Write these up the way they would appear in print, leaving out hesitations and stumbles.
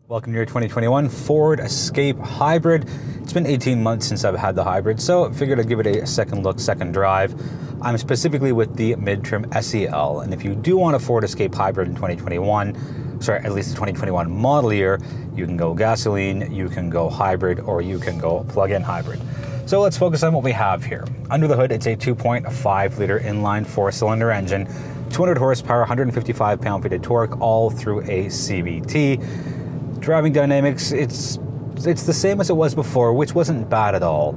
Welcome to your 2021 Ford Escape Hybrid. It's been 18 months since I've had the hybrid, so I figured I'd give it a second look, second drive. I'm specifically with the mid-trim SEL, and if you do want a Ford Escape Hybrid in 2021, sorry, at least the 2021 model year, you can go gasoline, you can go hybrid, or you can go plug-in hybrid. So let's focus on what we have here. Under the hood, it's a 2.5-liter inline four-cylinder engine, 200 horsepower, 155 pound-feet of torque, all through a CVT. Driving dynamics, it's the same as it was before, which wasn't bad at all.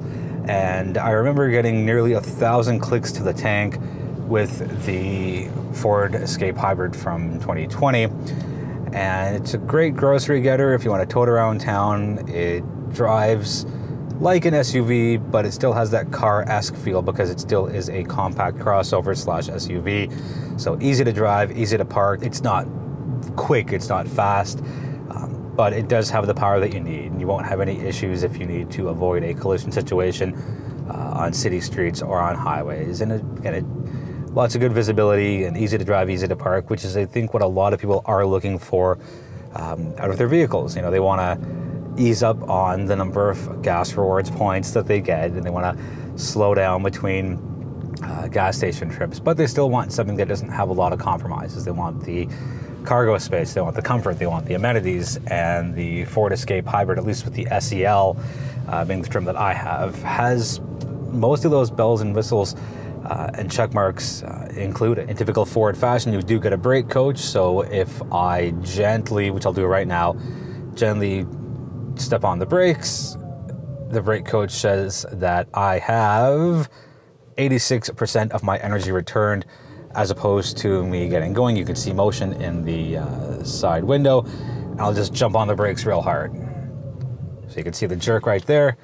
And I remember getting nearly 1,000 clicks to the tank with the Ford Escape Hybrid from 2020. And it's a great grocery getter if you want to tote around town. It drives like an SUV, but it still has that car-esque feel because it still is a compact crossover slash SUV. So easy to drive, easy to park. It's not quick, it's not fast. But it does have the power that you need. You won't have any issues if you need to avoid a collision situation on city streets or on highways. And again, lots of good visibility and easy to drive, easy to park, which is, I think, what a lot of people are looking for out of their vehicles. You know, they want to ease up on the number of gas rewards points that they get, and they want to slow down between gas station trips, but they still want something that doesn't have a lot of compromises. They want the cargo space, they want the comfort, they want the amenities, and the Ford Escape Hybrid, at least with the SEL, being the trim that I have, has most of those bells and whistles and check marks included. In typical Ford fashion, you do get a brake coach, so if I gently, which I'll do right now, gently step on the brakes, the brake coach says that I have 86% of my energy returned, as opposed to me getting going. You can see motion in the side window, and I'll just jump on the brakes real hard. So you can see the jerk right there,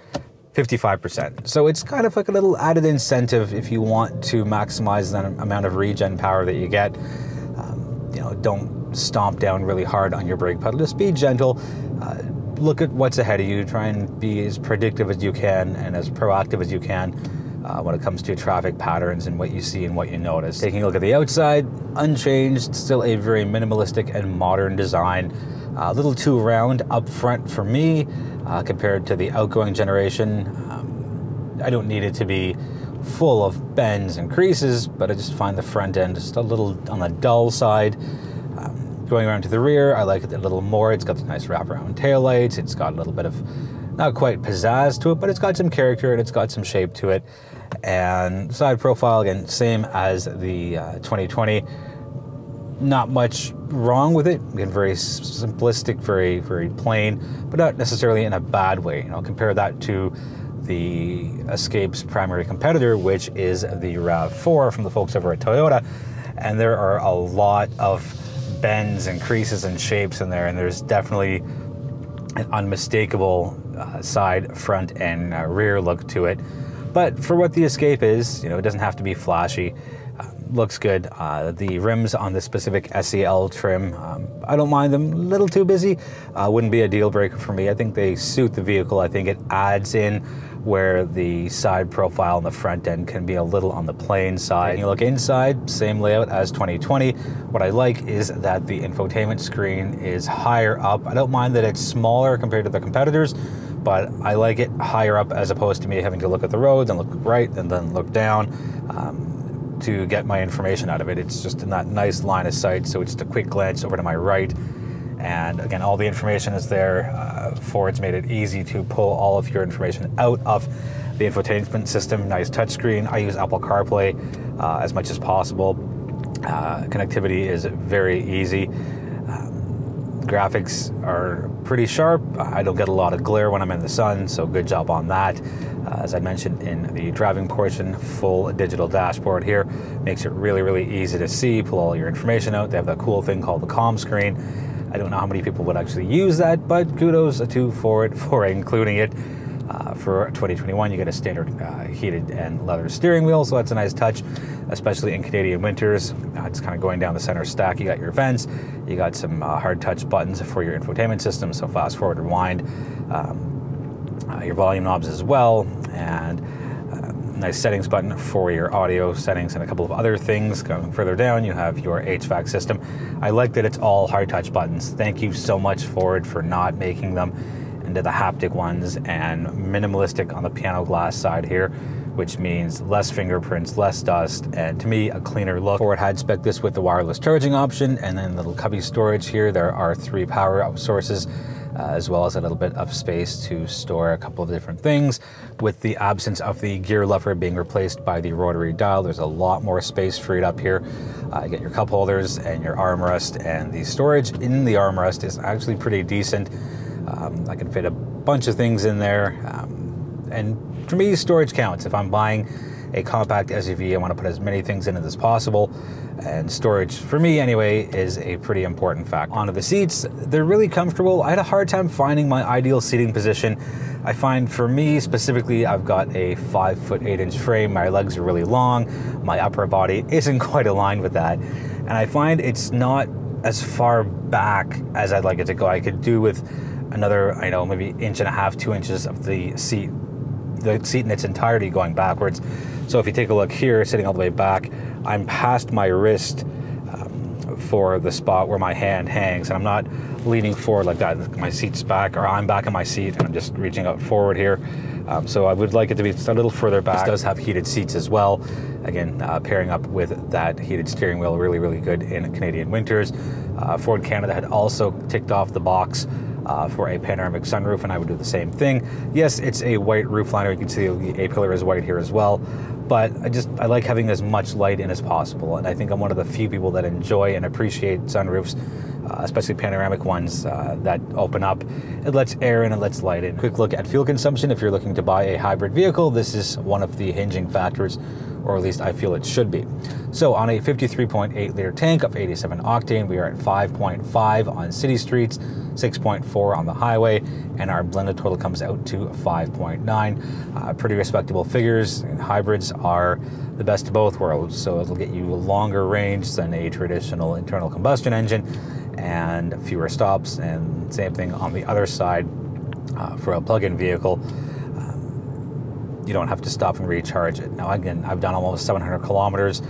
55%. So it's kind of like a little added incentive if you want to maximize the amount of regen power that you get. You know, don't stomp down really hard on your brake pedal, just be gentle. Look at what's ahead of you, try and be as predictive as you can and as proactive as you can when it comes to traffic patterns and what you see and what you notice. Taking a look at the outside, unchanged, still a very minimalistic and modern design. A little too round up front for me compared to the outgoing generation. I don't need it to be full of bends and creases, but I just find the front end just a little on the dull side. Going around to the rear, I like it a little more. It's got the nice wraparound taillights. It's got a little bit of, not quite pizzazz to it, but it's got some character and it's got some shape to it. And side profile, again, same as the 2020. Not much wrong with it. Again, very simplistic, very, very plain, but not necessarily in a bad way. You know, compare that to the Escape's primary competitor, which is the RAV4 from the folks over at Toyota. And there are a lot of bends and creases and shapes in there, and there's definitely an unmistakable side, front, and rear look to it. But for what the Escape is, you know, it doesn't have to be flashy. Looks good. The rims on the specific SEL trim, I don't mind them. A little too busy. Wouldn't be a deal breaker for me. I think they suit the vehicle. I think it adds in where the side profile on the front end can be a little on the plain side. Taking a look inside, same layout as 2020. What I like is that the infotainment screen is higher up. I don't mind that it's smaller compared to the competitors, but I like it higher up as opposed to me having to look at the road, then look right, and then look down to get my information out of it. It's just in that nice line of sight, so it's just a quick glance over to my right. And again, all the information is there. Ford's made it easy to pull all of your information out of the infotainment system. Nice touchscreen. I use Apple CarPlay as much as possible. Connectivity is very easy. Graphics are pretty sharp. I don't get a lot of glare when I'm in the sun, so good job on that. As I mentioned in the driving portion, full digital dashboard here. Makes it really, really easy to see, pull all your information out. They have that cool thing called the comm screen. I don't know how many people would actually use that, but kudos to Ford for including it. For 2021, you get a standard heated and leather steering wheel, so that's a nice touch, especially in Canadian winters. It's kind of going down the center stack. You got your vents, you got some hard touch buttons for your infotainment system, so fast forward, rewind, your volume knobs as well, and Nice settings button for your audio settings and a couple of other things. Going further down, you have your HVAC system. I like that it's all hard touch buttons. Thank you so much, Ford, for not making them into the haptic ones, and minimalistic on the piano glass side here, which means less fingerprints, less dust, and to me, a cleaner look. Ford had spec'd this with the wireless charging option, and then little cubby storage here. There are 3 power sources, as well as a little bit of space to store a couple of different things. With the absence of the gear lever being replaced by the rotary dial, there's a lot more space freed up here. You get your cup holders and your armrest, and the storage in the armrest is actually pretty decent. I can fit a bunch of things in there, and for me, storage counts. If I'm buying a compact SUV, I want to put as many things in it as possible, and storage, for me anyway, is a pretty important factor. Onto the seats, they're really comfortable. I had a hard time finding my ideal seating position. I find for me specifically, I've got a 5'8" frame, my legs are really long, my upper body isn't quite aligned with that, and I find it's not as far back as I'd like it to go. I could do with another, I know, maybe 1.5 to 2 inches of the seat in its entirety going backwards. So if you take a look here, sitting all the way back, I'm past my wrist for the spot where my hand hangs, and I'm not leaning forward like that. My seat's back, or I'm back in my seat, and I'm just reaching out forward here. So I would like it to be just a little further back. This does have heated seats as well. Again, pairing up with that heated steering wheel, really, really good in Canadian winters. Ford Canada had also ticked off the box for a panoramic sunroof, and I would do the same thing. Yes, it's a white roof liner. You can see the A-pillar is white here as well, but I like having as much light in as possible, and I think I'm one of the few people that enjoy and appreciate sunroofs, especially panoramic ones that open up. It lets air in, it lets light in. Quick look at fuel consumption. If you're looking to buy a hybrid vehicle, this is one of the hinging factors, or at least I feel it should be. So on a 53.8 liter tank of 87 octane, we are at 5.5 on city streets, 6.4 on the highway, and our blended total comes out to 5.9. Pretty respectable figures. Hybrids are the best of both worlds, so it'll get you a longer range than a traditional internal combustion engine and fewer stops, and same thing on the other side for a plug-in vehicle. You don't have to stop and recharge it. Now again, I've done almost 700 kilometers,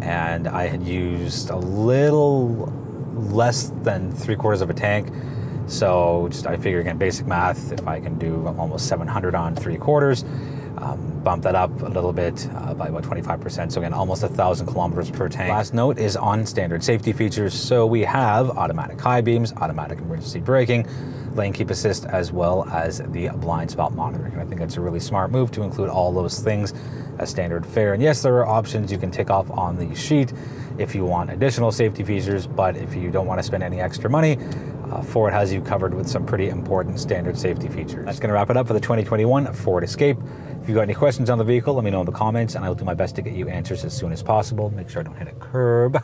and I had used a little less than 3/4 of a tank. So I figure, again, basic math, if I can do almost 700 on 3/4, bump that up a little bit by about 25%. So again, almost 1,000 kilometers per tank. Last note is on standard safety features. So we have automatic high beams, automatic emergency braking, lane keep assist, as well as the blind spot monitoring. And I think it's a really smart move to include all those things as standard fare. And yes, there are options you can tick off on the sheet if you want additional safety features, but if you don't want to spend any extra money, Ford has you covered with some pretty important standard safety features. That's going to wrap it up for the 2021 Ford Escape. If you've got any questions on the vehicle, let me know in the comments, and I'll do my best to get you answers as soon as possible. Make sure I don't hit a curb.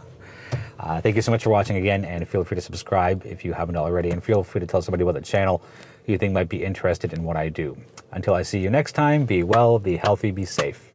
Thank you so much for watching again, and feel free to subscribe if you haven't already, and feel free to tell somebody about the channel who you think might be interested in what I do. Until I see you next time, be well, be healthy, be safe.